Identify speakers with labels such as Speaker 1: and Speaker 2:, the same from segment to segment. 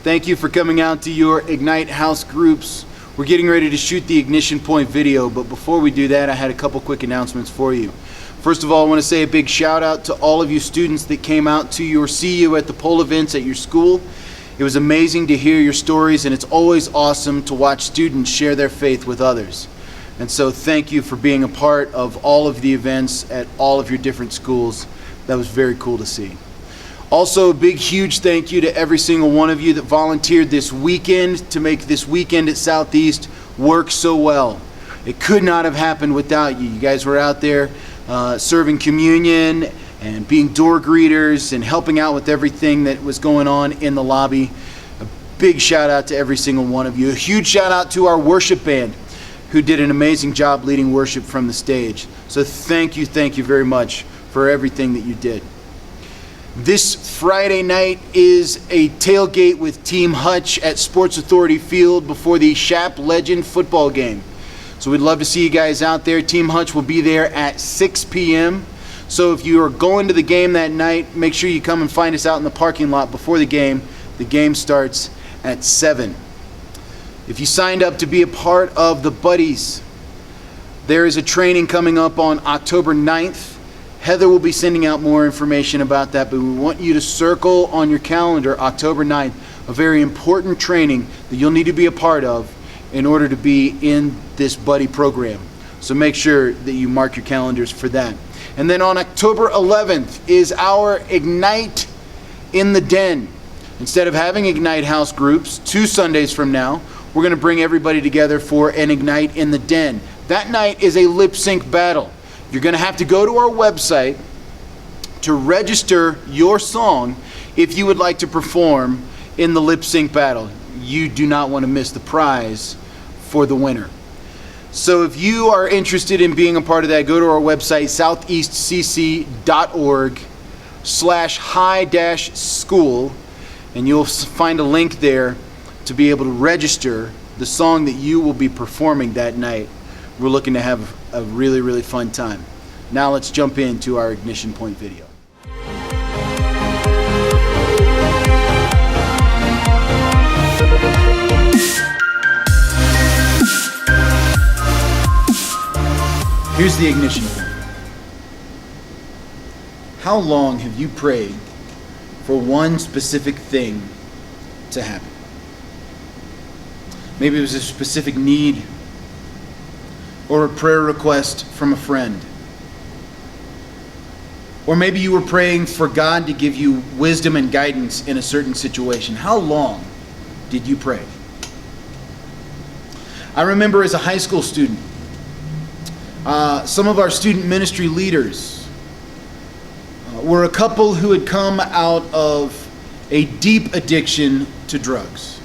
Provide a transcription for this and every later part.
Speaker 1: Thank you for coming out to your Ignite House groups. We're getting ready to shoot the Ignition Point video, but before we do that, I had a couple quick announcements for you. First of all, I want to say a big shout out to all of you students that came out to your See You at the Pole events at your school. It was amazing to hear your stories, and it's always awesome to watch students share their faith with others. And so thank you for being a part of all of the events at all of your different schools. That was very cool to see. Also, a big, huge thank you to every single one of you that volunteered this weekend to make this weekend at Southeast work so well. It could not have happened without you. You guys were out there serving communion and being door greeters and helping out with everything that was going on in the lobby. A big shout out to every single one of you. A huge shout out to our worship band who did an amazing job leading worship from the stage. So thank you very much for everything that you did. This Friday night is a tailgate with Team Hutch at Sports Authority Field before the Shap Legend football game. So we'd love to see you guys out there. Team Hutch will be there at 6 p.m. So if you are going to the game that night, make sure you come and find us out in the parking lot before the game. The game starts at 7. If you signed up to be a part of the Buddies, there is a training coming up on October 9th. Heather will be sending out more information about that, but we want you to circle on your calendar October 9th, a very important training that you'll need to be a part of in order to be in this buddy program. So make sure that you mark your calendars for that. And then on October 11th is our Ignite in the Den. Instead of having Ignite House groups 2 Sundays from now, we're going to bring everybody together for an Ignite in the Den. That night is a lip sync battle. You're going to have to go to our website to register your song if you would like to perform in the lip sync battle. You do not want to miss the prize for the winner. So if you are interested in being a part of that, go to our website, southeastcc.org/high-school, and you'll find a link there to be able to register the song that you will be performing that night. We're looking to have a really, really fun time. Now let's jump into our Ignition Point video. Here's the ignition point. How long have you prayed for one specific thing to happen? Maybe it was a specific need or a prayer request from a friend. Or maybe you were praying for God to give you wisdom and guidance in a certain situation. How long did you pray? I remember as a high school student, some of our student ministry leaders were a couple who had come out of a deep addiction to drugs,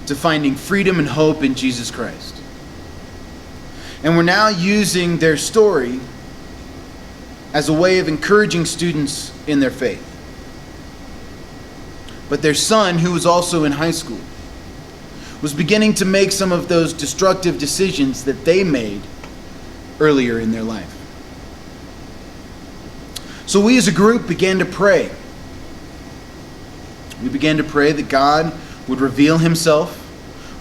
Speaker 1: to finding freedom and hope in Jesus Christ. And we're now using their story as a way of encouraging students in their faith. But their son, who was also in high school, was beginning to make some of those destructive decisions that they made earlier in their life. So we as a group began to pray. We began to pray that God would reveal himself.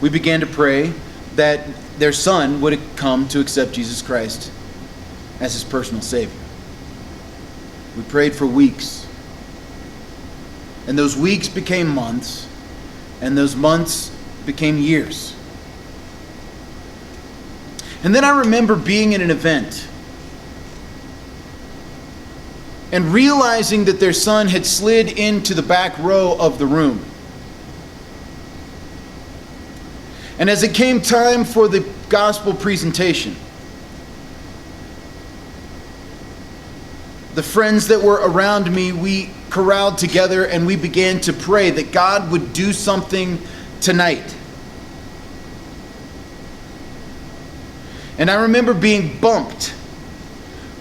Speaker 1: We began to pray that their son would come to accept Jesus Christ as his personal Savior. We prayed for weeks. And those weeks became months, and those months became years. And then I remember being in an event and realizing that their son had slid into the back row of the room. And as it came time for the gospel presentation, the friends that were around me, we corralled together and we began to pray that God would do something tonight. And I remember being bumped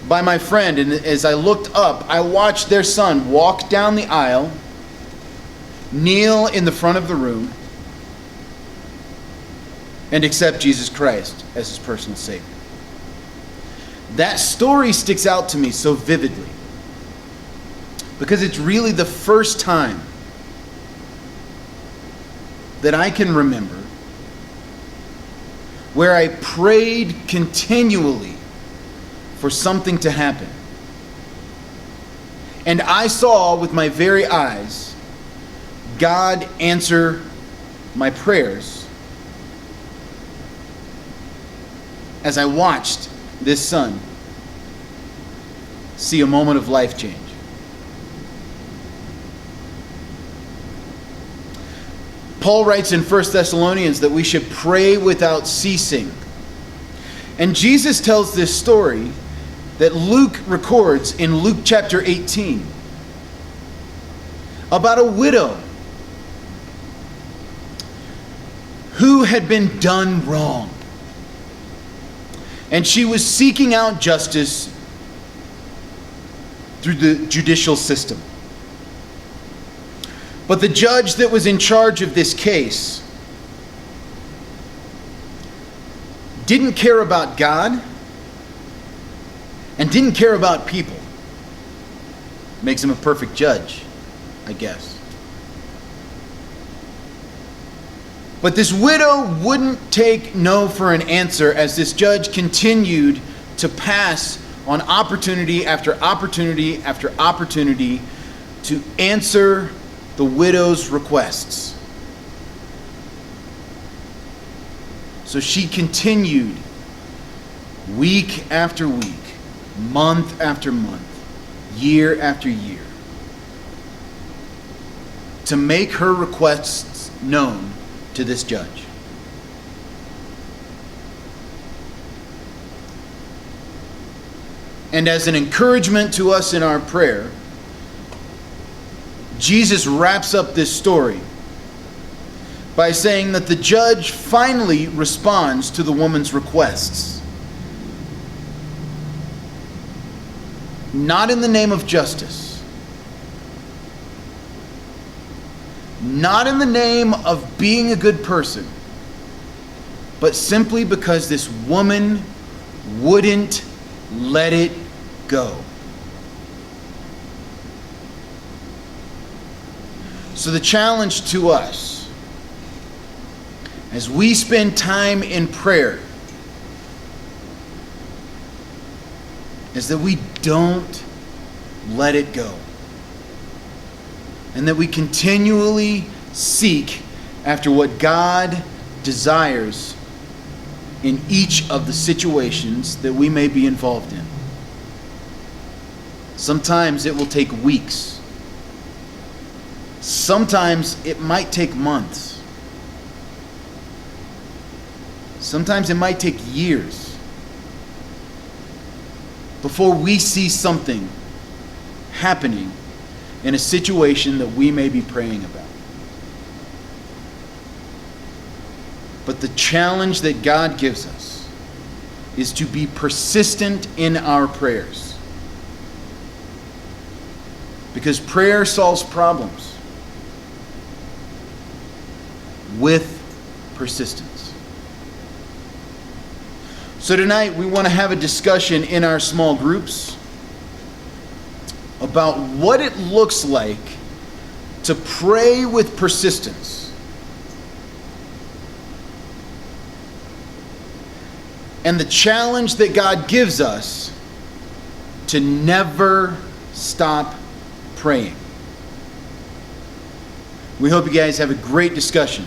Speaker 1: by my friend, and as I looked up, I watched their son walk down the aisle, kneel in the front of the room, and accept Jesus Christ as his personal Savior. That story sticks out to me so vividly because it's really the first time that I can remember where I prayed continually for something to happen. And I saw with my very eyes God answer my prayers as I watched this son see a moment of life change. Paul writes in 1 Thessalonians that we should pray without ceasing. And Jesus tells this story that Luke records in Luke chapter 18 about a widow who had been done wrong. And she was seeking out justice through the judicial system. But the judge that was in charge of this case didn't care about God and didn't care about people. Makes him a perfect judge, I guess. But this widow wouldn't take no for an answer as this judge continued to pass on opportunity after opportunity after opportunity to answer the widow's requests. So she continued week after week, month after month, year after year, to make her requests known to this judge. And as an encouragement to us in our prayer, Jesus wraps up this story by saying that the judge finally responds to the woman's requests. Not in the name of justice, not in the name of being a good person, but simply because this woman wouldn't let it go. So the challenge to us as we spend time in prayer is that we don't let it go. And that we continually seek after what God desires in each of the situations that we may be involved in. Sometimes it will take weeks. Sometimes it might take months. Sometimes it might take years before we see something happening in a situation that we may be praying about. But the challenge that God gives us is to be persistent in our prayers. Because prayer solves problems with persistence. So tonight we want to have a discussion in our small groups about what it looks like to pray with persistence. And the challenge that God gives us to never stop praying. We hope you guys have a great discussion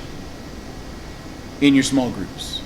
Speaker 1: in your small groups.